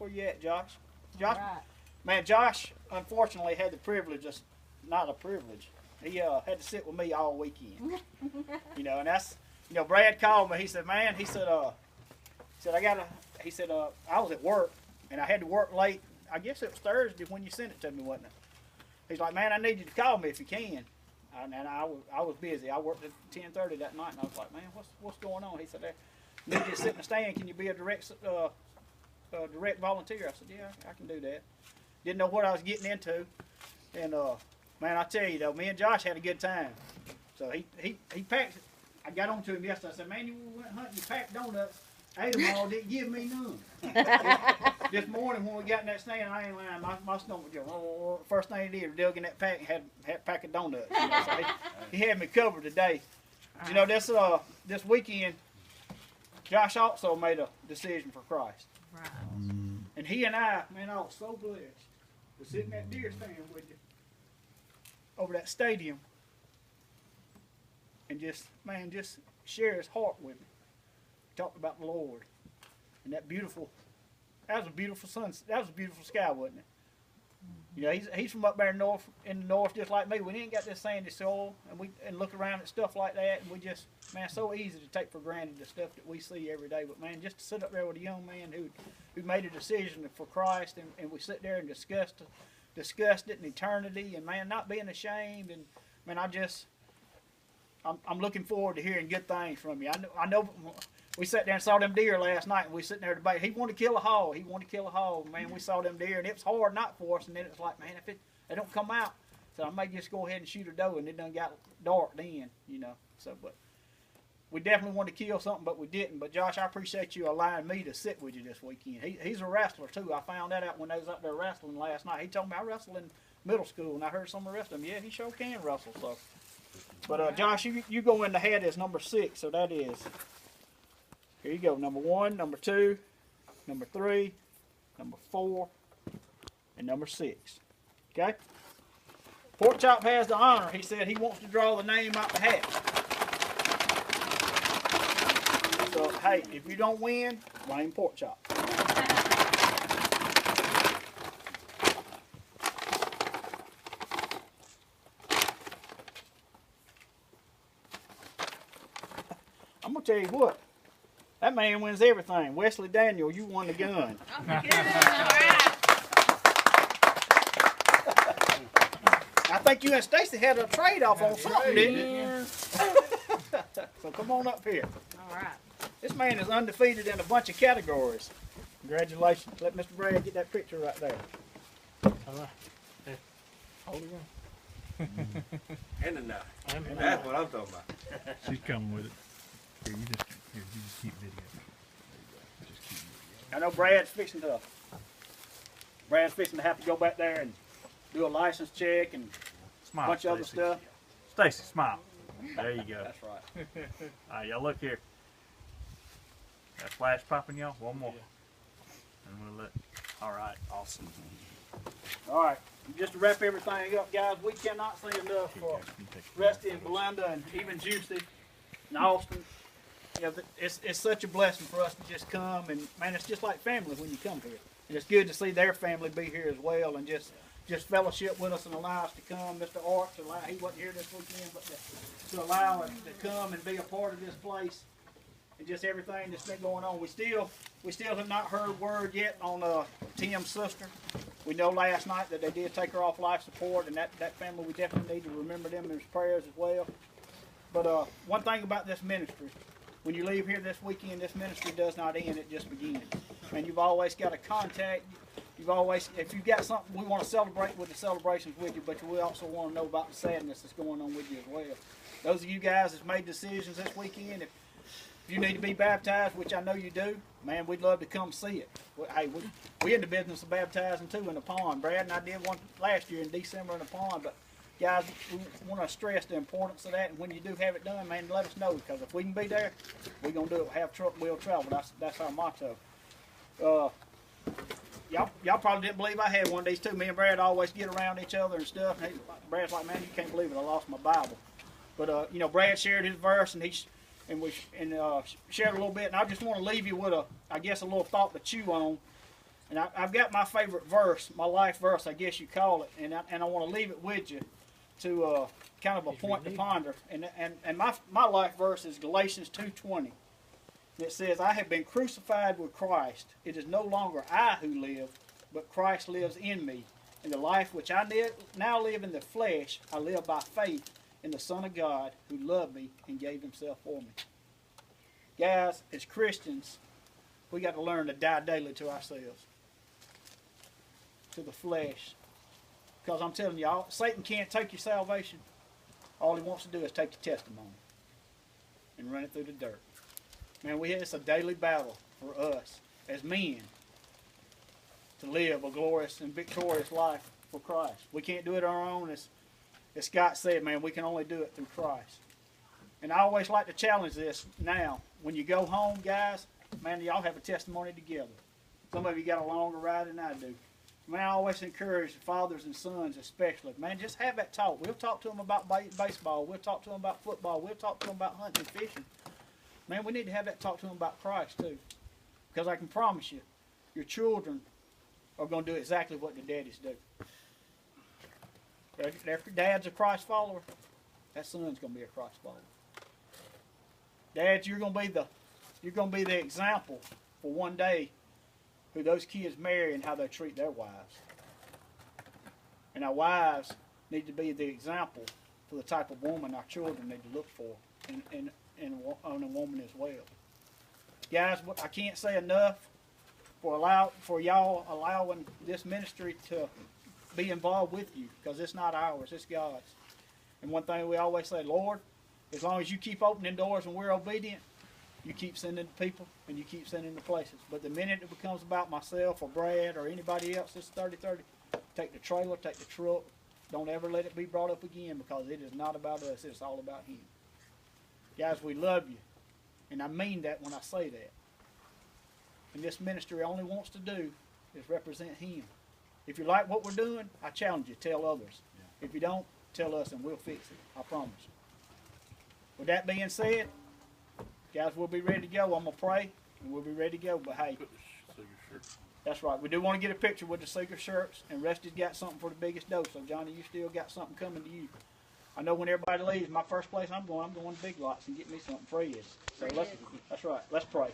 Where you at, Josh? Josh, Right. man, Josh unfortunately had the privilege, not a privilege. He had to sit with me all weekend. You know, and that's, you know, Brad called me. He said, man, he said, I was at work and I had to work late. I guess it was Thursday when you sent it to me, wasn't it? He's like, man, I need you to call me if you can. And I was busy. I worked at 10:30 that night, and I was like, man, what's going on? He said, I need you to sit in the stand. Can you be a direct volunteer? I said, yeah, I can do that. Didn't know what I was getting into, and man, I tell you though, me and Josh had a good time. So he packed. I got on to him yesterday. I said, man, you went hunting, you packed donuts, ate them all, didn't give me none. This morning when we got in that stand, I ain't lying, my stomach just, first thing he did was dug in that pack and had a pack of donuts. You know, so he had me covered today. You know, this weekend, Josh also made a decision for Christ. Right. And he and I, man, I was so blessed to sit in that deer stand with you over that stadium and just share his heart with me. Talk about the Lord and that was a beautiful sun. That was a beautiful sky, wasn't it? You know, he's from up there in the north, just like me. We ain't got this sandy soil, and look around at stuff like that, and we just, man, it's so easy to take for granted the stuff that we see every day. But man, just to sit up there with a young man who made a decision for Christ, and we sit there and discussed it in eternity, and man, not being ashamed, and man, I'm looking forward to hearing good things from you. I know. We sat there and saw them deer last night, and we sitting there debating. He wanted to kill a hog. Man, we saw them deer, and it was hard not for us. And then it's like, man, if they don't come out, so I may just go ahead and shoot a doe, and it done got dark then, you know. So, but we definitely wanted to kill something, but we didn't. But Josh, I appreciate you allowing me to sit with you this weekend. He's a wrestler too. I found that out when they was up there wrestling last night. He told me I wrestled in middle school, and I heard some of the rest of them. Yeah, he sure can wrestle. So, but Josh, you go in the head as number 6, so that is. Here you go, number 1, number 2, number 3, number 4, and number 6. Okay? Pork Chop has the honor. He said he wants to draw the name out the hat. So, hey, if you don't win, blame Pork Chop. I'm going to tell you what. That man wins everything. Wesley Daniel, you won the gun. Oh, good. All right. I think you and Stacy had a trade-off on something, didn't you? Yeah. So come on up here. All right. This man is undefeated in a bunch of categories. Congratulations. Let Mr. Brad get that picture right there. All right. Hold it on. And a knife. That's what I'm talking about. She's coming with it. Here, you just keep video. Just keep video. I know Brad's fixing to have to go back there and do a license check and Smile, a bunch of other Stacy. stuff. Stacy, smile. There you go. That's right. All right, y'all look here. That flash popping, y'all. One more. And we'll let. All right, awesome. All right. Just to wrap everything up, guys, we cannot say enough for Rusty and Belinda and even Juicy and Austin. You know, it's such a blessing for us to just come, and man, it's just like family when you come here. And it's good to see their family be here as well, and just fellowship with us and allow us to come. Mr. Art, he wasn't here this weekend, but to allow us to come and be a part of this place and just everything that's been going on. We still have not heard word yet on Tim's sister. We know last night that they did take her off life support, and that family, we definitely need to remember them in his prayers as well. But one thing about this ministry, when you leave here this weekend, this ministry does not end, it just begins. And you've always got a contact. If you've got something, we want to celebrate with the celebrations with you, but we also want to know about the sadness that's going on with you as well. Those of you guys that's made decisions this weekend, if you need to be baptized, which I know you do, man, we'd love to come see it. Hey, we in the business of baptizing too in the pond. Brad and I did one last year in December in the pond, but guys, we want to stress the importance of that, and when you do have it done, man, let us know, because if we can be there, we're going to do it. Have truck, we'll travel. That's our motto. Y'all probably didn't believe I had one of these too. Me and Brad always get around each other and stuff. And Brad's like, man, you can't believe it, I lost my Bible. But, you know, Brad shared his verse, and we shared a little bit, and I just want to leave you with a little thought to chew on. And I've got my favorite verse, my life verse, I guess you call it, and I want to leave it with you to kind of a point to ponder. And my life verse is Galatians 2:20. And it says, I have been crucified with Christ. It is no longer I who live, but Christ lives in me. In the life which I now live in the flesh, I live by faith in the Son of God who loved me and gave himself for me. Guys, as Christians, we got to learn to die daily to ourselves, to the flesh. Because I'm telling y'all, Satan can't take your salvation. All he wants to do is take your testimony and run it through the dirt. Man, it's a daily battle for us as men to live a glorious and victorious life for Christ. We can't do it on our own. As Scott said, man, we can only do it through Christ. And I always like to challenge this now. When you go home, guys, man, y'all have a testimony together. Some of you got a longer ride than I do. Man, I always encourage fathers and sons especially. Man, just have that talk. We'll talk to them about baseball. We'll talk to them about football. We'll talk to them about hunting and fishing. Man, we need to have that talk to them about Christ too. Because I can promise you, your children are going to do exactly what the daddies do. If your dad's a Christ follower, that son's going to be a Christ follower. Dads, you're going to be the example for one day who those kids marry and how they treat their wives. And our wives need to be the example for the type of woman our children need to look for in a woman as well. Guys, I can't say enough for y'all allowing this ministry to be involved with you, because it's not ours, it's God's. And one thing we always say, Lord, as long as you keep opening doors and we're obedient, you keep sending the people and you keep sending the places. But the minute it becomes about myself or Brad or anybody else that's 30-30, take the trailer, take the truck. Don't ever let it be brought up again, because it is not about us, it's all about him. Guys, we love you. And I mean that when I say that. And this ministry only wants to do is represent him. If you like what we're doing, I challenge you, tell others. Yeah. If you don't, tell us and we'll fix it. I promise you. With that being said, guys, we'll be ready to go. I'm going to pray and we'll be ready to go. But hey, that's right. We do want to get a picture with the Seeker shirts, and Rusty's got something for the biggest dose. So Johnny, you still got something coming to you. I know when everybody leaves, my first place I'm going to Big Lots and get me something free. So that's right. Let's pray.